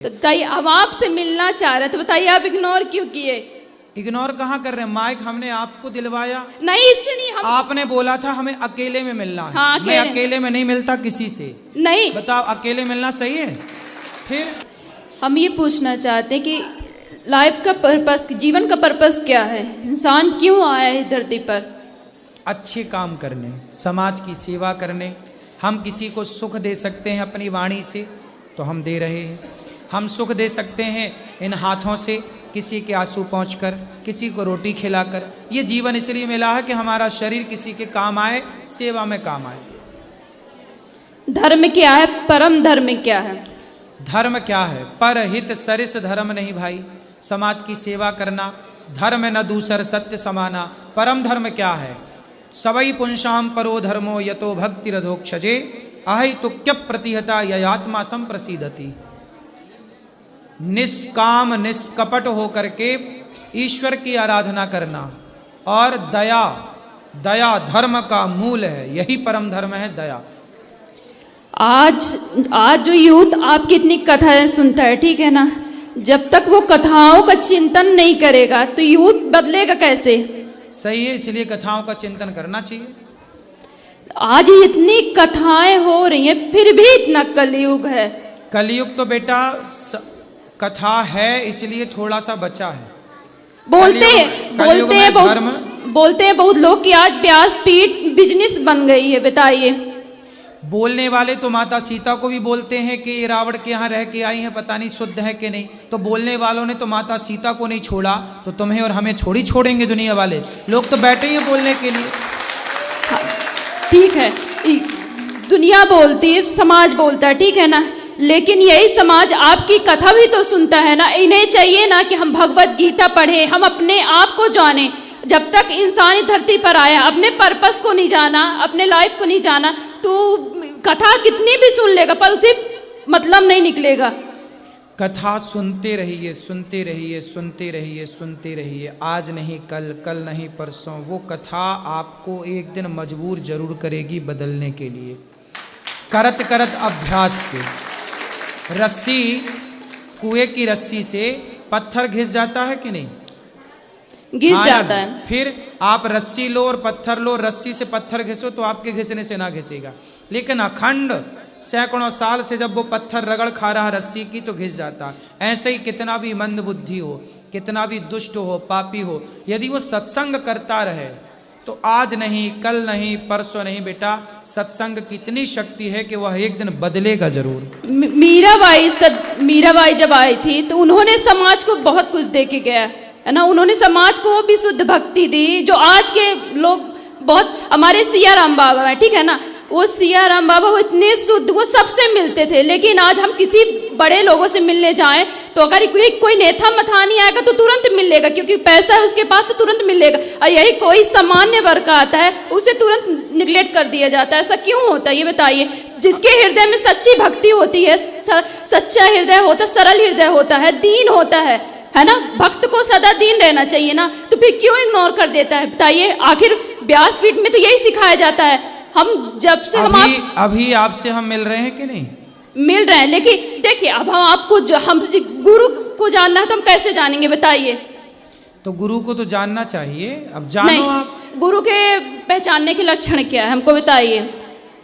तो बताइए, हम आपसे मिलना चाह रहे, तो बताइए आप इग्नोर क्यों किए? इग्नोर कहाँ कर रहे हैं? माइक हमने आपको दिलवाया, नहीं, इससे नहीं। हम आपने बोला था हमें अकेले में मिलना है। हाँ, मैं अकेले में नहीं मिलता किसी से। नहीं, बताओ, अकेले मिलना सही है? फिर हम ये पूछना चाहते हैं कि लाइफ का पर्पस, जीवन का पर्पस क्या है? इंसान क्यों आया है इस धरती पर? अच्छे काम करने, समाज की सेवा करने। हम किसी को सुख दे सकते हैं अपनी वाणी से तो हम दे रहे हैं। हम सुख दे सकते हैं इन हाथों से, किसी के आंसू पहुँचकर, किसी को रोटी खिलाकर। ये जीवन इसलिए मिला है कि हमारा शरीर किसी के काम आए, सेवा में काम आए। धर्म क्या है? परम धर्म क्या है? धर्म क्या है? परहित सरिस धर्म नहीं भाई। समाज की सेवा करना, धर्म न दूसर सत्य समाना। परम धर्म क्या है? सवै पुंसाम परो धर्मो यतो भक्ति रधोक्षजे अहितुक्य प्रतिहता ययात्मा संप्रसीदति। निष्काम निष्कपट होकर के ईश्वर की आराधना करना और दया, दया धर्म का मूल है। यही परम धर्म है, दया। आज जो यूथ आपकी इतनी कथाएं सुनता है, ठीक है ना, जब तक वो कथाओं का चिंतन नहीं करेगा तो यूथ बदलेगा कैसे? सही है, इसलिए कथाओं का चिंतन करना चाहिए। आज इतनी कथाएं हो रही हैं, फिर भी इतना कलयुग है। कलयुग तो बेटा कथा है, इसलिए थोड़ा सा बचा है। बोलते हैं बहुत लोग कि आज व्यासपीठ बिजनेस बन गई है। बताइए, बोलने वाले तो माता सीता को भी बोलते हैं कि रावण के यहाँ रह के आई हैं, पता नहीं शुद्ध है कि नहीं। तो बोलने वालों ने तो माता सीता को नहीं छोड़ा, तो तुम्हें और हमें छोड़ी छोड़ेंगे दुनिया वाले लोग? तो बैठे ही हैं बोलने के लिए। ठीक है, दुनिया बोलती है, समाज बोलता है, ठीक है ना, लेकिन यही समाज आपकी कथा भी तो सुनता है ना। इन्हें चाहिए ना कि हम भगवत गीता पढ़ें, हम अपने आप को जानें। जब तक इंसान इस धरती पर आया, अपने पर्पस को नहीं जाना, अपने लाइफ को नहीं जाना, तो कथा कितनी भी सुन लेगा पर उसे मतलब नहीं निकलेगा। कथा सुनते रहिए, सुनते रहिए, सुनते रहिए, सुनते रहिए। आज नहीं कल, कल नहीं परसों, वो कथा आपको एक दिन मजबूर जरूर करेगी बदलने के लिए। करत करत अभ्यास के, रस्सी, कुएं की रस्सी से पत्थर घिस जाता है कि नहीं? घिस जाता है। फिर आप रस्सी लो और पत्थर लो, रस्सी से पत्थर घिसो तो आपके घिसने से ना घिसेगा, लेकिन अखंड सैकड़ों साल से जब वो पत्थर रगड़ खा रहा रस्सी की तो घिस जाता। ऐसे ही कितना भी मंद बुद्धि हो, कितना भी दुष्ट हो, पापी हो, यदि वो सत्संग करता रहे तो आज नहीं, कल नहीं, परसों नहीं बेटा, सत्संग की इतनी शक्ति है कि वह एक दिन बदलेगा जरूर। मीराबाई जब आई थी तो उन्होंने समाज को बहुत कुछ दे के गया है ना। उन्होंने समाज को भी शुद्ध भक्ति दी, जो आज के लोग बहुत, हमारे सिया राम बाबा है, ठीक है ना, वो सिया राम बाबा वो इतने शुद्ध, वो सबसे मिलते थे। लेकिन आज हम किसी बड़े लोगों से मिलने जाएं तो अगर कोई नेता मथानी आएगा तो तुरंत मिल लेगा, क्योंकि पैसा है उसके पास तो तुरंत मिल लेगा। और यही कोई सामान्य वर्ग का आता है उसे तुरंत निगलेक्ट कर दिया जाता है। ऐसा क्यों होता है ये बताइए? जिसके हृदय में सच्ची भक्ति होती है, सच्चा हृदय होता, सरल हृदय होता है, दीन होता है ना, भक्त को सदा दीन रहना चाहिए ना, तो फिर क्यों इग्नोर कर देता है? बताइए, आखिर व्यासपीठ में तो यही सिखाया जाता है। हम जब से अभी आपसे हम मिल रहे हैं कि नहीं? मिल रहे हैं, लेकिन देखिए अब हम आपको हम गुरु को जानना है तो हम कैसे जानेंगे? बताइए। तो गुरु को तो जानना चाहिए, अब जानो आप। गुरु के पहचानने के लक्षण क्या है हमको बताइए।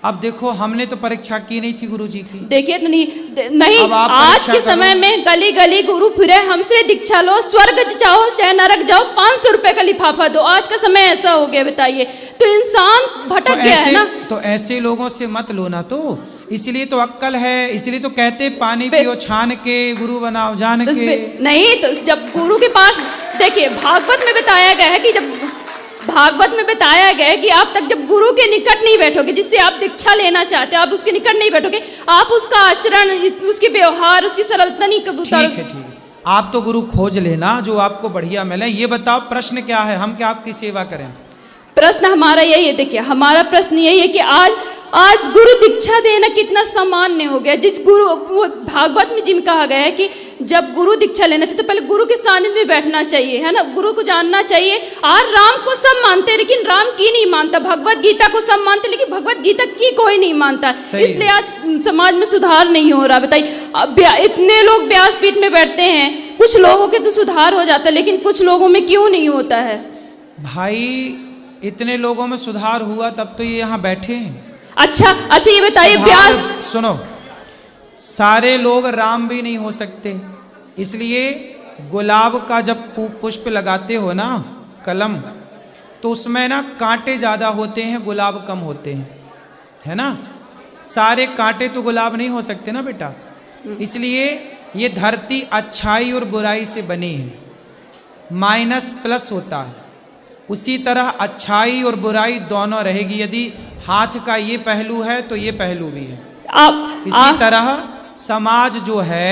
अब देखो, हमने तो परीक्षा की नहीं थी गुरु जी की। देखिए नहीं, आज के समय में गली गली गुरु फिरे, हमसे दीक्षा लो, स्वर्ग जाओ चाहे नरक जाओ, 500 रुपए का लिफाफा दो। आज का समय ऐसा हो गया, बताइए। तो इंसान भटक गया है ना। तो ऐसे लोगों से मत लो ना, तो इसलिए तो अक्कल है, इसलिए तो कहते पानी पियो छान के, गुरु बनाओ जान के। नहीं, तो जब गुरु के पास, देखिए भागवत में बताया गया है कि आप तक जब गुरु के निकट नहीं बैठोगे, जिससे आप दीक्षा लेना चाहते हो, आप उसके निकट नहीं बैठोगे, आप उसका आचरण, उसके व्यवहार, उसकी सरलता नहीं कबूतर। ठीक है, आप तो गुरु खोज लेना जो आपको बढ़िया मिले। ये बताओ प्रश्न क्या है, हम क्या आपकी सेवा करें? प्रश्न हमारा यही है, देखिए हमारा प्रश्न यही है कि आज गुरु दीक्षा देना कितना सामान्य हो गया। जिस गुरु, भागवत में जिन कहा गया है कि जब गुरु दीक्षा लेना थी तो पहले गुरु के सानिध्य में बैठना चाहिए, है ना, गुरु को जानना चाहिए। आज राम को सब मानते हैं लेकिन राम की नहीं मानता, भगवत गीता को सब मानते लेकिन भगवत गीता की कोई नहीं मानता, इसलिए आज समाज में सुधार नहीं हो रहा। बताइए, इतने लोग व्यासपीठ में बैठते हैं, कुछ लोगों के तो सुधार हो जाता है लेकिन कुछ लोगों में क्यों नहीं होता है? भाई इतने लोगों में सुधार हुआ तब तो ये यहाँ बैठे हैं। अच्छा ये बताइए, व्यास सुनो, सारे लोग राम भी नहीं हो सकते, इसलिए गुलाब का जब पुष्प लगाते हो ना, कलम, तो उसमें ना कांटे ज्यादा होते हैं, गुलाब कम होते हैं, है ना। सारे कांटे तो गुलाब नहीं हो सकते ना बेटा, इसलिए ये धरती अच्छाई और बुराई से बनी है, माइनस प्लस होता है। उसी तरह अच्छाई और बुराई दोनों रहेगी, यदि हाथ का ये पहलू है तो ये पहलू भी है। इसी तरह समाज जो है,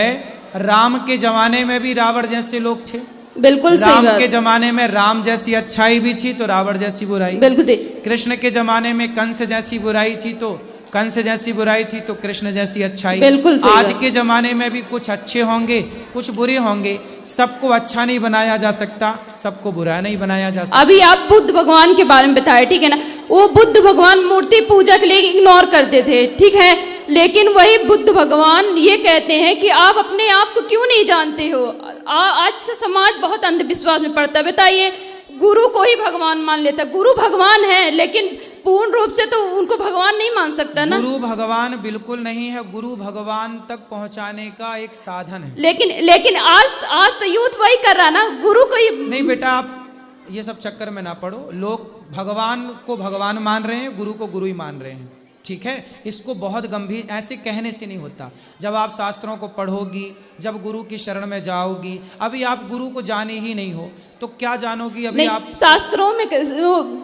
राम के जमाने में भी रावण जैसे लोग थे, बिल्कुल सही बात। राम के जमाने में राम जैसी अच्छाई भी थी तो रावण जैसी बुराई, बिल्कुल। कृष्ण के जमाने में कंस जैसी बुराई थी तो कंस जैसी बुराई थी तो कृष्ण जैसी अच्छाई। बिल्कुल। आज के जमाने में भी कुछ अच्छे होंगे कुछ बुरे होंगे, सबको अच्छा नहीं बनाया जा सकता, सबको बुरा नहीं बनाया जा सकता। अभी आप बुद्ध भगवान के बारे में बताए, ठीक है ना, वो बुद्ध भगवान मूर्ति पूजा के लिए इग्नोर करते थे, ठीक है, लेकिन वही बुद्ध भगवान ये कहते हैं कि आप अपने आप को क्यों नहीं जानते हो। आज का समाज बहुत अंधविश्वास में पड़ता है। बताइए, गुरु को ही भगवान मान लेता, गुरु भगवान है लेकिन पूर्ण रूप से तो उनको भगवान नहीं मान सकता ना। गुरु भगवान बिल्कुल नहीं है, गुरु भगवान तक पहुंचाने का एक साधन है। लेकिन आज तो यूथ वही कर रहा ना, गुरु को ही नहीं बेटा, आप ये सब चक्कर में ना पड़ो। लोग भगवान को भगवान मान रहे हैं, गुरु को गुरु ही मान रहे हैं, ठीक है। इसको बहुत गंभीर, ऐसे कहने से नहीं होता। जब आप शास्त्रों को पढ़ोगी, जब गुरु की शरण में जाओगी, अभी आप गुरु को जाने ही नहीं हो तो क्या जानोगी? अभी नहीं, आप शास्त्रों में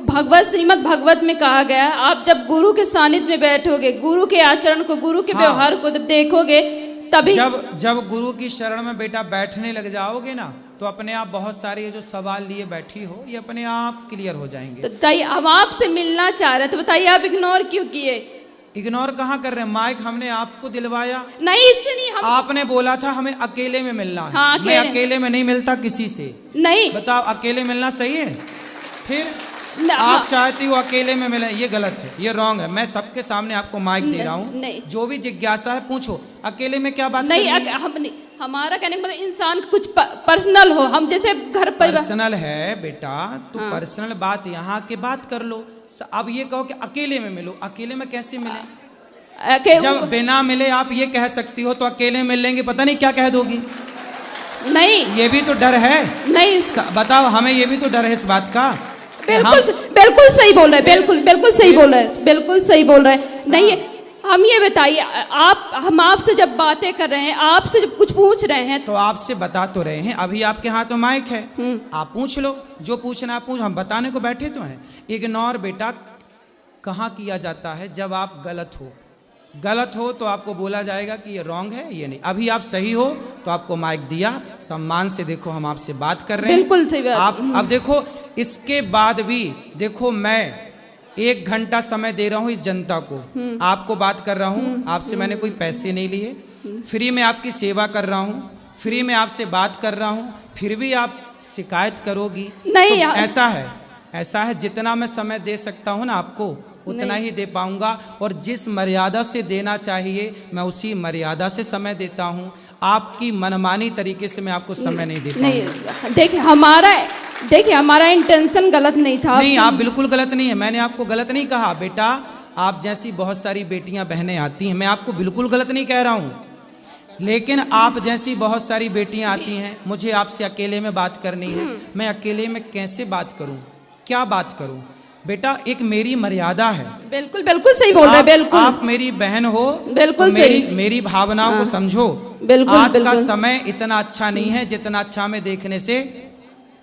भगवत श्रीमद् भागवत में कहा गया, आप जब गुरु के सानिध्य में बैठोगे, गुरु के आचरण को, गुरु के व्यवहार को देखोगे, तभी जब गुरु की शरण में बेटा बैठने लग जाओगे ना, तो अपने आप बहुत सारे ये जो सवाल लिए बैठी हो, ये अपने आप क्लियर हो जाएंगे। तो बताइए, हम आपसे मिलना चाह रहे हैं, तो बताइए आप इग्नोर क्यों किए? इग्नोर कहाँ कर रहे हैं? माइक हमने आपको दिलवाया नहीं, इससे नहीं। आपने बोला था हमें अकेले में मिलना है। हाँ, मैं अकेले में नहीं मिलता किसी से। नहीं, बताओ, अकेले मिलना सही है? फिर आप चाहती हो अकेले में मिले, ये गलत है, ये रॉन्ग है। मैं सबके सामने आपको माइक दे रहा हूँ, जो भी जिज्ञासा है पूछो। अकेले में क्या बात नहीं, हमारा कहने का मतलब इंसान कुछ पर्सनल हो, हम जैसे घर पर पर्सनल है बेटा, तो पर्सनल बात यहाँ के बात कर लो। अब ये कहो कि अकेले में मिलो, अकेले में कैसे मिले? जब बिना मिले आप ये कह सकती हो तो अकेले मिल लेंगे, पता नहीं क्या कह दोगी। नहीं, ये भी तो डर है। नहीं, बताओ, हमें ये भी तो डर है इस बात का। बिल्कुल सही बोल रहे हैं, बिल्कुल सही बोल रहे हैं, बिल्कुल सही बोल रहे हैं। नहीं, हम ये बताइए, हम आपसे जब बातें कर रहे हैं, आपसे जब कुछ पूछ रहे हैं, तो आपसे बता तो रहे हैं। अभी आपके हाथ में माइक है, आप पूछ लो, जो पूछना पूछ, हम बताने को बैठे तो हैं। इग्नोर बेटा कहाँ किया जाता है? जब आप गलत हो तो आपको बोला जाएगा कि ये रॉन्ग है, ये नहीं। अभी आप सही हो तो आपको माइक दिया, सम्मान से देखो हम आपसे बात कर रहे हैं, बिल्कुल सही बात। आप अब देखो, इसके बाद भी देखो, मैं 1 घंटा समय दे रहा हूँ इस जनता को, आपको बात कर रहा हूँ, आपसे मैंने कोई पैसे नहीं लिए, फ्री में आपकी सेवा कर रहा हूँ, फ्री में आपसे बात कर रहा हूँ, फिर भी आप शिकायत करोगी। नहीं, तो ऐसा है जितना मैं समय दे सकता हूँ ना आपको, उतना ही दे पाऊंगा, और जिस मर्यादा से देना चाहिए मैं उसी मर्यादा से समय देता हूँ। आपकी मनमानी तरीके से मैं आपको समय नहीं दे पाऊंगा। देखिए हमारा इंटेंशन गलत नहीं था। नहीं, आप बिल्कुल गलत नहीं है, मैंने आपको गलत नहीं कहा बेटा। आप जैसी बहुत सारी बेटियां बहनें आती हैं, मैं आपको बिल्कुल गलत नहीं कह रहा हूँ, लेकिन आप जैसी बहुत सारी बेटियां आती हैं, मुझे आपसे अकेले में बात करनी है, मैं अकेले में कैसे बात करूं, क्या बात करूं? बेटा, एक मेरी मर्यादा है। बिल्कुल सही बोल रहे हैं, बिल्कुल। आप मेरी बहन हो, बिल्कुल तो मेरी भावनाओं को समझो। आज का समय इतना अच्छा नहीं है जितना अच्छा हमें देखने से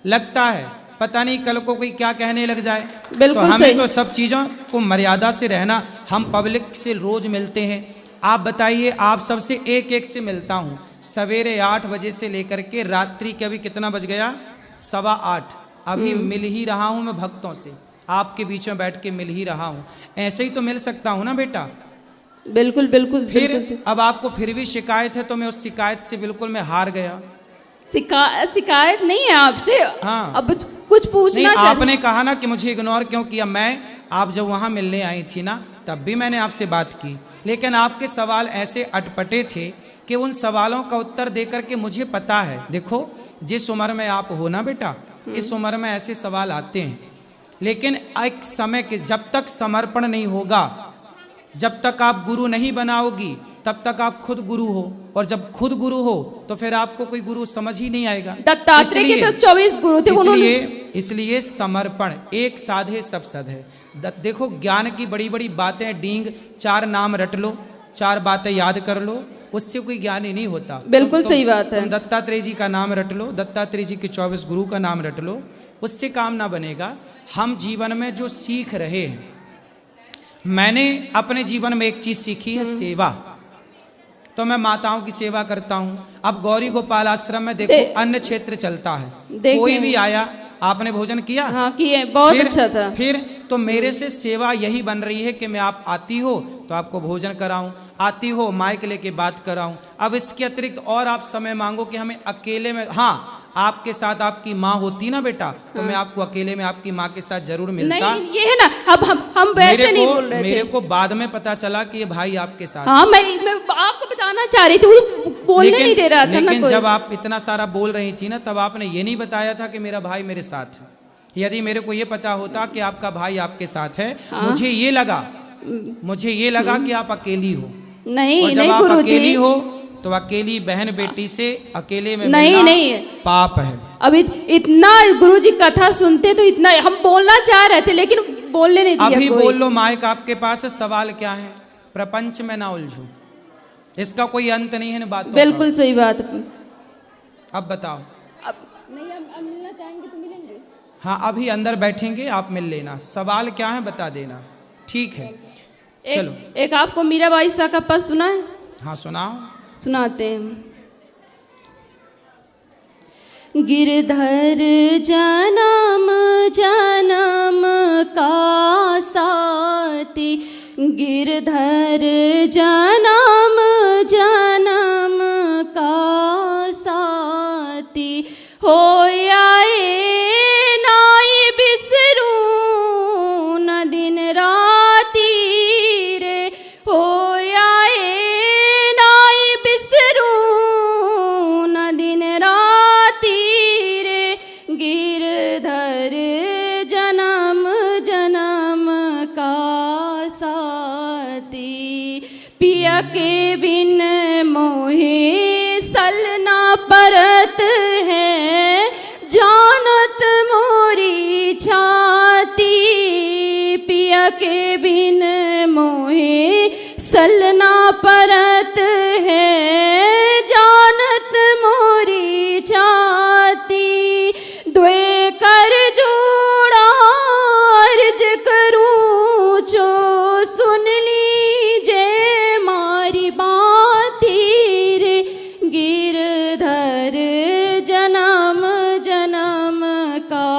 लगता है। पता नहीं कल को कोई क्या कहने लग जाए। तो हमें तो सब चीजों को मर्यादा से रहना। हम पब्लिक से रोज मिलते हैं, आप बताइए, आप सबसे एक से मिलता हूँ, सवेरे 8 बजे से लेकर के रात्रि के, अभी कितना बज गया, 8:15, अभी मिल ही रहा हूँ मैं भक्तों से, आपके बीच में बैठ के मिल ही रहा हूँ। ऐसे ही तो मिल सकता हूँ ना बेटा? बिल्कुल बिल्कुल फिर बिल्कुल। अब आपको फिर भी शिकायत है, तो मैं उस शिकायत से बिल्कुल मैं हार गया। शिकायत नहीं है आपसे। हाँ। अब कुछ नहीं, पूछना आपने कहा ना कि मुझे इग्नोर क्यों किया। मैं, आप जब वहां मिलने आई थी ना, तब भी मैंने आपसे बात की, लेकिन आपके सवाल ऐसे अटपटे थे कि उन सवालों का उत्तर देकर के मुझे पता है, देखो जिस उम्र में आप हो ना बेटा, इस उम्र में ऐसे सवाल आते हैं, लेकिन एक समय के, जब तक समर्पण नहीं होगा, जब तक आप गुरु नहीं बनाओगी, तब तक आप खुद गुरु हो, और जब खुद गुरु हो तो फिर आपको कोई गुरु समझ ही नहीं आएगा। दत्तात्रेय के तो 24 गुरु थे, उन्होंने इसलिए समर्पण, एक साधे सब सधे। देखो ज्ञान की बड़ी बड़ी बातें डींग, 4 नाम रट लो, 4 बातें याद कर लो, उससे कोई ज्ञान ही नहीं होता। बिल्कुल सही बात है। तुम दत्तात्रेय जी का नाम रट लो, दत्तात्रेय जी के 24 गुरु का नाम रट लो, उससे काम ना बनेगा। हम जीवन में जो सीख रहे हैं, मैंने अपने जीवन में एक चीज सीखी है, सेवा। तो मैं माताओं की सेवा करता हूँ। अब गौरी गोपाल आश्रम में देखो अन्य क्षेत्र चलता है, कोई भी आया, आपने भोजन किया? हाँ किए, बहुत अच्छा था। फिर तो मेरे से सेवा यही बन रही है कि मैं, आप आती हो तो आपको भोजन कराऊं, आती हो माइक लेके बात कराऊं। अब इसके अतिरिक्त और आप समय मांगो कि हमें अकेले में, हाँ आपके साथ आपकी माँ होती ना बेटा, तो मैं आपको अकेले में आपकी माँ के साथ जरूर मिलता। नहीं ये है ना, अब हम वैसे नहीं बोल रहे थे। मेरे को बाद में पता चला कि ये भाई आपके साथ। हाँ मैं आपको बताना चाह रही थी, वो बोलने नहीं दे रहा था ना लेकिन कोई। जब आप इतना सारा बोल रही थी ना, तब आपने ये नहीं बताया था कि मेरा भाई मेरे साथ है। यदि मेरे को ये पता होता कि आपका भाई आपके साथ है, हाँ? मुझे ये लगा कि आप अकेली हो। नहीं और जब नहीं आप गुरुजी, अकेली हो तो अकेली बहन बेटी से अकेले में नहीं मिलना नहीं पाप है। अब इतना गुरुजी कथा सुनते तो इतना हम बोलना चाह रहे थे, लेकिन बोलने नहीं दिया अभी कोई। बोल लो, माइक आपके पास है। सवाल क्या है? प्रपंच में ना उलझो, इसका कोई अंत नहीं है ना बातों का। बिल्कुल सही बात। अब बताओ। अब नहीं, हम मिलना चाहेंगे तो मिलेंगे। हाँ अभी अंदर बैठेंगे, आप मिल लेना। सवाल क्या है बता देना, ठीक है? चलो एक आपको मीराबाई शाह का पद सुना है? हाँ सुनाओ। सुनाते हैं। गिरधर जन्म जन्म का साथी, गिरधर जन्म जन्म का साथी, हो आए नाई बिसरू न दिन राती रे, हो आए नाई बिसरू न दिन राती रे, गिरधर जन्म जन्म का साथी, पिया के बिन मोहे सलना परत है, जानत मोरी छाती, पिया के बिन मोहे सलना परत है, जानत मोरी छाती, द्वे कर जोड़ा अर्ज करूं जो सुन लीजे मारी बाती रे, गिरधर जन्म जन्म का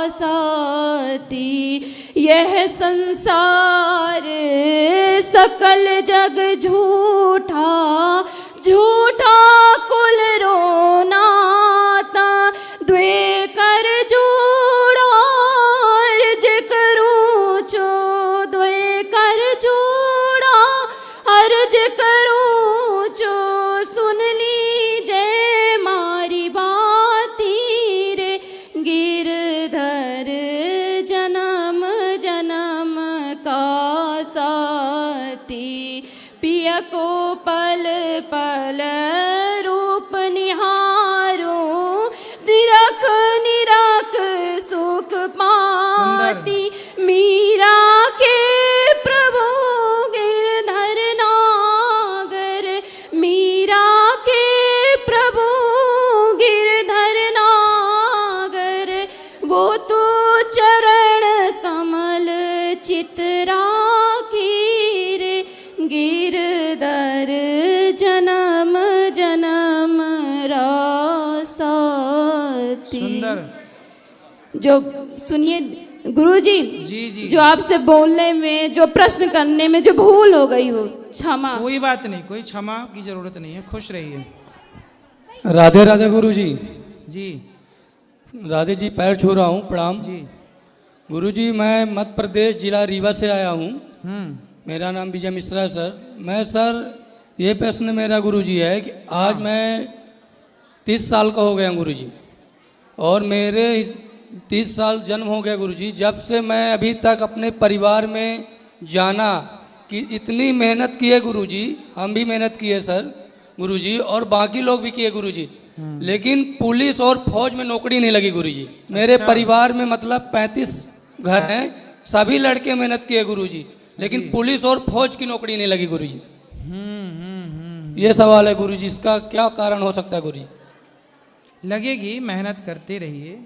साथी, यह संसार सकल जग झूठा, झूठा कुल रोनाता, द्वे कर जोड़ा अर्ज करूं चो, द्वे कर जोड़ा अर्ज करूं चो, सुन लीजे मारी बाती रे, गिरधर जन्म जन्म का साथी, पिया को पल पल रूप निहारो, निरख निरख सुख पाती, मीरा के प्रभु गिरधर नागर, मीरा के प्रभु गिरधर नागर, वो तो चरण कमल चित्रा की रे, गिरधर जन्म जन्म रासाती। सुंदर। जो सुनिए गुरुजी जी जी जो आपसे बोलने में, जो प्रश्न करने में जो भूल हो गई हो, क्षमा। कोई बात नहीं, कोई क्षमा की जरूरत नहीं है, खुश रहिए। राधे राधे गुरुजी। जी राधे जी, पैर छू रहा हूँ, प्रणाम। जी गुरुजी, मैं मध्य प्रदेश जिला रीवा से आया हूँ। हम्म मेरा नाम विजय मिश्रा है सर। मैं सर, ये प्रश्न मेरा गुरुजी है कि आज मैं 30 साल का हो गया गुरुजी, और मेरे 30 साल जन्म हो गया गुरुजी। जब से मैं अभी तक अपने परिवार में जाना कि इतनी मेहनत की है गुरुजी, हम भी मेहनत किए सर गुरुजी, और बाकी लोग भी किए गुरुजी, लेकिन पुलिस और फौज में नौकरी नहीं लगी गुरुजी। मेरे परिवार में मतलब 35 घर हैं, सभी लड़के मेहनत किए गुरुजी, लेकिन पुलिस और फौज की नौकरी नहीं लगी गुरुजी। ये सवाल है गुरुजी, इसका क्या कारण हो सकता है गुरुजी? लगेगी, मेहनत करते रहिए।